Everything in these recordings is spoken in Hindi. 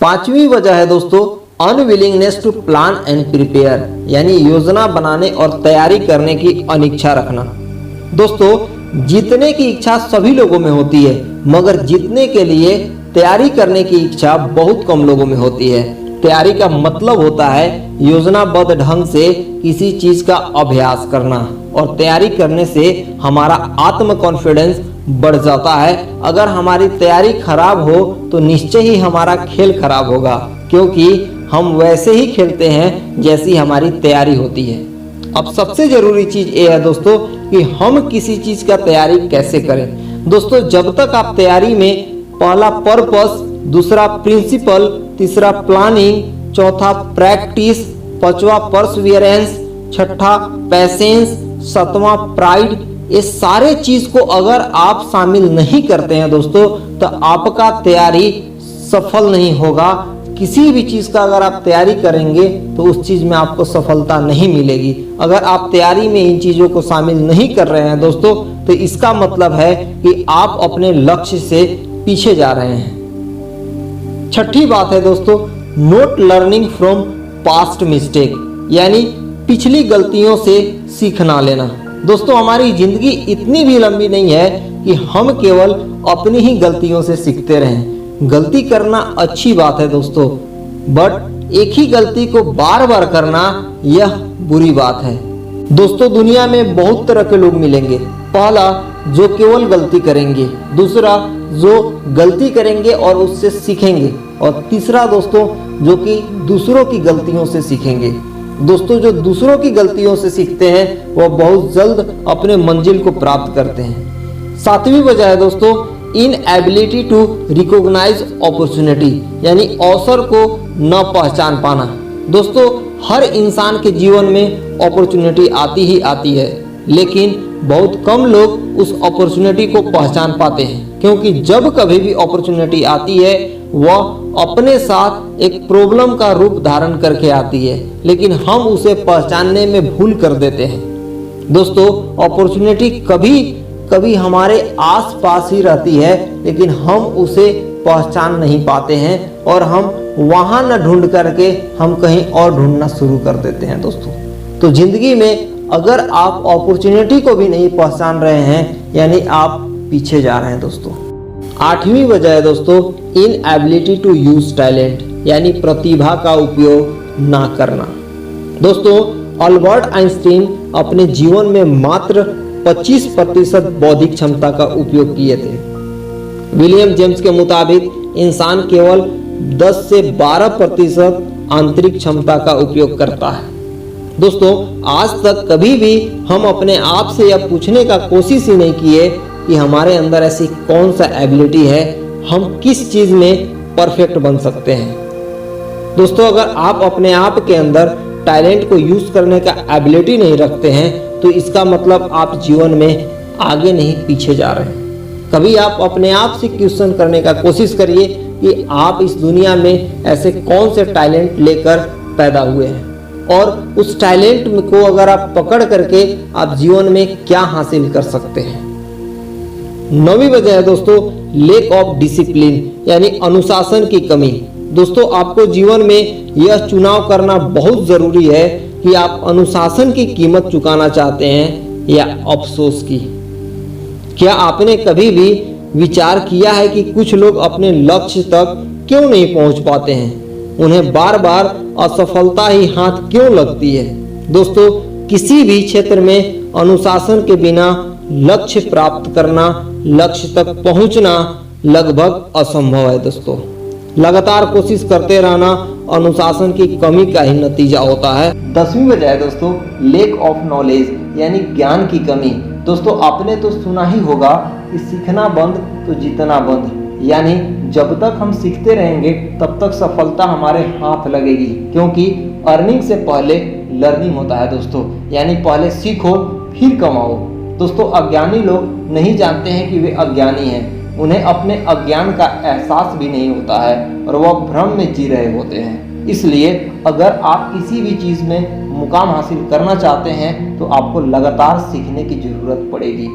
पांचवी वजह है दोस्तों unwillingness to plan and prepare, यानी योजना बनाने और तैयारी करने की अनिच्छा रखना। दोस्तों जीतने की इच्छा सभी लोगों में होती है, मगर जीतने के लिए तैयारी करने की इच्छा बहुत कम लोगों में होती है। तैयारी का मतलब होता है योजनाबद्ध ढंग से किसी चीज का अभ्यास करना, और तैयारी करने से हमारा आत्म कॉन्फिडेंस बढ़ जाता है। अगर हमारी तैयारी खराब हो तो निश्चय ही हमारा खेल खराब होगा, क्योंकि हम वैसे ही खेलते हैं जैसी हमारी तैयारी होती है। अब सबसे जरूरी चीज ये है दोस्तों कि हम किसी चीज का तैयारी कैसे करें। दोस्तों जब तक आप तैयारी में पहला पर्पस, दूसरा प्रिंसिपल, तीसरा प्लानिंग, चौथा प्रैक्टिस, पांचवा परसिवियरेंस, छठा पैसेंस, सातवां प्राइड, ये सारे चीज को अगर आप शामिल नहीं करते हैं दोस्तों तो आपका तैयारी सफल नहीं होगा। किसी भी चीज का अगर आप तैयारी करेंगे तो उस चीज में आपको सफलता नहीं मिलेगी। अगर आप तैयारी में इन चीजों को शामिल नहीं कर रहे हैं दोस्तों तो इसका मतलब है कि आप अपने लक्ष्य से पीछे जा रहे हैं। छठी बात है दोस्तों note learning from past mistake, यानी पिछली गलतियों से सीख ना लेना। दोस्तों हमारी जिंदगी इतनी भी लंबी नहीं है कि हम केवल अपनी ही गलतियों से सीखते रहें। गलती करना अच्छी बात है दोस्तों, बट एक ही गलती को बार बार करना यह बुरी बात है। दोस्तों दुनिया में बहुत तरह के लोग मिलेंगे। पहला जो केवल गलती करेंगे, दूसरा जो गलती करेंगे और उससे सीखेंगे, और तीसरा दोस्तों जो कि दूसरों की गलतियों से सीखेंगे। दोस्तों जो दूसरों की गलतियों से सीखते हैं वह बहुत जल्द अपने मंजिल को प्राप्त करते हैं। सातवीं वजह है दोस्तों इनएबिलिटी टू रिकॉग्नाइज अपॉर्चुनिटी, यानी अवसर को न पहचान पाना। दोस्तों हर इंसान के जीवन में अपॉर्चुनिटी आती ही आती है, लेकिन बहुत कम लोग उस अपॉर्चुनिटी को पहचान पाते हैं, क्योंकि जब कभी भी अपॉर्चुनिटी आती है वह अपने साथ एक प्रॉब्लम का रूप धारण करके आती है, लेकिन हम उसे पहचानने में भूल कर देते हैं। दोस्तों अपॉर्चुनिटी कभी कभी हमारे आसपास ही रहती है, लेकिन हम उसे पहचान नहीं पाते हैं और हम वहां न ढूंढ करके हम कहीं और ढूंढना शुरू कर देते हैं। दोस्तों तो जिंदगी में अगर आप अपॉर्चुनिटी को भी नहीं पहचान रहे हैं, यानी आप पीछे जा रहे हैं दोस्तों। आठवीं वजह है दोस्तों इनएबिलिटी टू यूज टैलेंट, यानी प्रतिभा का उपयोग ना करना। दोस्तों अल्बर्ट आइंस्टीन अपने जीवन में मात्र 25% बौद्धिक क्षमता का उपयोग किए थे। विलियम जेम्स के मुताबिक इंसान केवल 10 से 12% आंतरिक क्षमता का उपयोग करता है। दोस्तों आज तक कभी भी हम अपने आप से यह पूछने का कोशिश ही नहीं किए कि हमारे अंदर ऐसी कौन सा एबिलिटी है, हम किस चीज में परफेक्ट बन सकते हैं। दोस्तों अगर आप अपने आप के अंदर टैलेंट को यूज करने का एबिलिटी नहीं रखते हैं तो इसका मतलब आप जीवन में आगे नहीं पीछे जा रहे हैं। कभी आप अपने आप से क्वेश्चन करने का कोशिश करिए कि आप इस दुनिया में ऐसे कौन से टैलेंट लेकर पैदा हुए हैं, और उस टैलेंट को अगर आप पकड़ करके आप जीवन में क्या हासिल कर सकते हैं। नौवीं वजह है दोस्तों लेक ऑफ डिसिप्लिन, यानी अनुशासन की कमी। दोस्तों आपको जीवन में यह चुनाव करना बहुत जरूरी है कि आप अनुशासन की कीमत चुकाना चाहते हैं या अफसोस की। क्या आपने कभी भी विचार किया है कि कुछ लोग अपने लक्ष्य तक क्यों नहीं पहुंच पाते हैं, उन्हें बार बार असफलता ही हाथ क्यों लगती है। दोस्तों किसी भी क्षेत्र में अनुशासन के बिना लक्ष्य प्राप्त करना, लक्ष्य तक पहुंचना लगभग असंभव है। दोस्तों लगातार कोशिश करते रहना अनुशासन की कमी का ही नतीजा होता है। 10वीं वजह है दोस्तों लेक ऑफ नॉलेज, यानी ज्ञान की कमी। दोस्तों आपने तो सुना ही होगा कि सीखना बंद तो जीतना बंद, यानी जब तक हम सीखते रहेंगे तब तक सफलता हमारे हाथ लगेगी, क्योंकि अर्निंग से पहले लर्निंग होता है दोस्तों, यानी पहले सीखो फिर कमाओ। दोस्तों अज्ञानी लोग नहीं जानते हैं कि वे अज्ञानी हैं, उन्हें अपने अज्ञान का एहसास भी नहीं होता है और वह भ्रम में जी रहे होते हैं। इसलिए अगर आप किसी भी चीज़ में मुकाम हासिल करना चाहते हैं तो आपको लगातार सीखने की जरूरत पड़ेगी।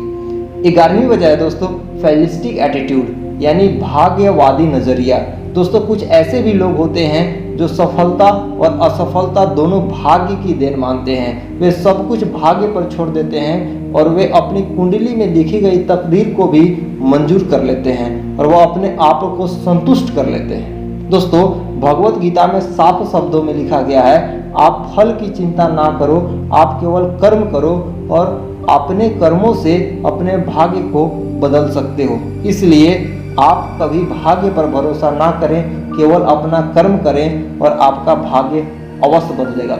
11वीं वजह है दोस्तों फेलिस्टिक एटीट्यूड, यानी भाग्यवादी नजरिया। दोस्तों कुछ ऐसे भी लोग होते हैं जो सफलता और असफलता दोनों भाग्य की देन मानते हैं। वे सब कुछ भाग्य पर छोड़ देते हैं और वे अपनी कुंडली में लिखी गई तकदीर को भी मंजूर कर लेते हैं और वो अपने आप को संतुष्ट कर लेते हैं। दोस्तों भगवत गीता में साफ शब्दों में लिखा गया है, आप फल की चिंता ना करो, आप केवल कर्म करो और अपने कर्मों से अपने भाग्य को बदल सकते हो। इसलिए आप कभी भाग्य पर भरोसा ना करें, केवल अपना कर्म करें और आपका भाग्य अवश्य बदलेगा।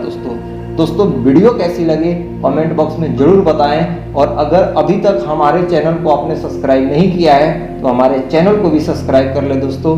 दोस्तों वीडियो कैसी लगी कमेंट बॉक्स में जरूर बताएं और अगर अभी तक हमारे चैनल को आपने सब्सक्राइब नहीं किया है तो हमारे चैनल को भी सब्सक्राइब कर ले दोस्तों।